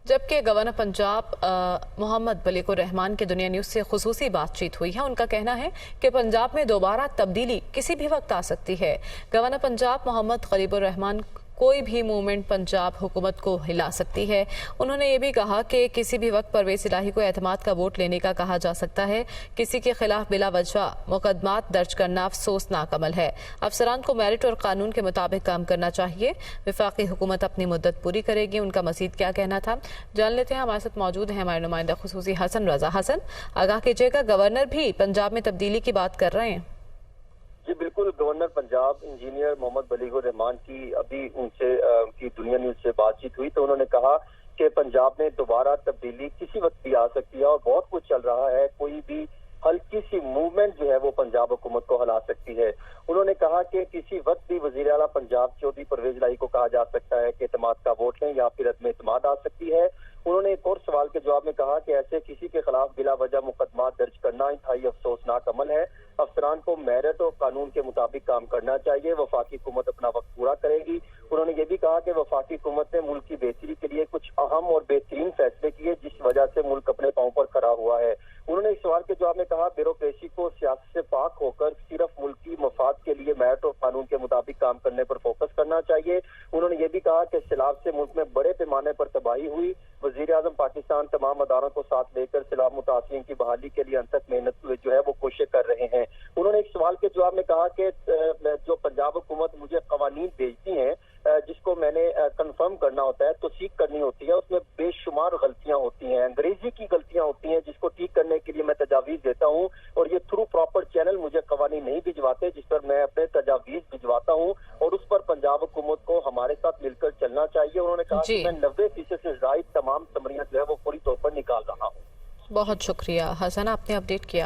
जबकि गवर्नर पंजाब मोहम्मद बलीगुर रहमान के दुनिया न्यूज से खुसूसी बातचीत हुई है। उनका कहना है कि पंजाब में दोबारा तब्दीली किसी भी वक्त आ सकती है। गवर्नर पंजाब मोहम्मद बलीगुर रहमान कोई भी मूवमेंट पंजाब हुकूमत को हिला सकती है। उन्होंने ये भी कहा कि किसी भी वक्त परवेज इलाही को एतमाद का वोट लेने का कहा जा सकता है। किसी के खिलाफ बिला वजह मुकदमात दर्ज करना अफसोसनाक अमल है। अफसरान को मेरिट और कानून के मुताबिक काम करना चाहिए। वफाकी हुकूमत अपनी मुद्दत पूरी करेगी। उनका मजीद क्या कहना था, जान लेते हैं। हमारे साथ मौजूद है हमारे नुमाइंदा खुसूसी हसन रजा। हसन, आगाह कीजिएगा, गवर्नर भी पंजाब में तब्दीली की बात कर रहे हैं? जी बिल्कुल, गवर्नर पंजाब इंजीनियर मोहम्मद बलीगुर रहमान की अभी उनसे की दुनिया न्यूज से बातचीत हुई तो उन्होंने कहा कि पंजाब में दोबारा तब्दीली किसी वक्त भी आ सकती है और बहुत कुछ चल रहा है। कोई भी हल्की सी मूवमेंट जो है वो पंजाब हुकूमत को हिला सकती है। उन्होंने कहा कि किसी वक्त भी वजीर आला पंजाब चौधरी परवेज इलाही को कहा जा सकता है कि एतमाद का वोट लें या फिर अदम एतमाद आ सकती है। उन्होंने एक और सवाल के जवाब में कहा कि ऐसे किसी के खिलाफ बिला वजह मुकदमा दर्ज करना इंतहाई अफसोसनाक अमल है। अफसरान को मेरिट और कानून के मुताबिक काम करना चाहिए। वफाकी हुकूमत अपना वक्त पूरा करेगी। उन्होंने ये भी कहा कि वफाकी हुकूमत ने मुल्क की बेहतरी के लिए कुछ अहम और बेहतरीन फैसले किए जिस वजह से मुल्क अपने पांव पर खड़ा हुआ है। उन्होंने इस सवाल के जवाब में कहा ब्यूरोक्रेसी को सियासत से पाक होकर सिर्फ मुल्की मफाद के लिए मेरिट और कानून के मुताबिक काम करने पर फोकस करना चाहिए। उन्होंने ये भी कहा कि सैलाब से मुल्क में बड़े पैमाने पर तबाही हुई। वजीर आजम पाकिस्तान तमाम अदारों को साथ लेकर सैलाब मुतासिरीन की बहाली के लिए अंतक मेहनत जो है वो कोशिश कर रहे हैं। उन्होंने एक सवाल के जवाब में कहा कि जो पंजाब हुकूमत मुझे कवानीन भेजती है जिसको मैंने कंफर्म करना होता है, तौसीक करनी होती है, उसमें बेशुमार गलतियां होती हैं, अंग्रेजी की गलतियां होती हैं जिसको ठीक करने के लिए मैं तजावीज देता हूं और ये थ्रू प्रॉपर चैनल मुझे कवानीन नहीं भिजवाते जिस पर मैं अपने तजावीज भिजवाता हूं और उस पर पंजाब हुकूमत को हमारे साथ मिलकर चलना चाहिए। उन्होंने कहा कि मैं 90% से जायद तमाम समरियां जो है वो पूरी तौर पर निकाल रहा हूँ। बहुत शुक्रिया हसन, आपने अपडेट किया।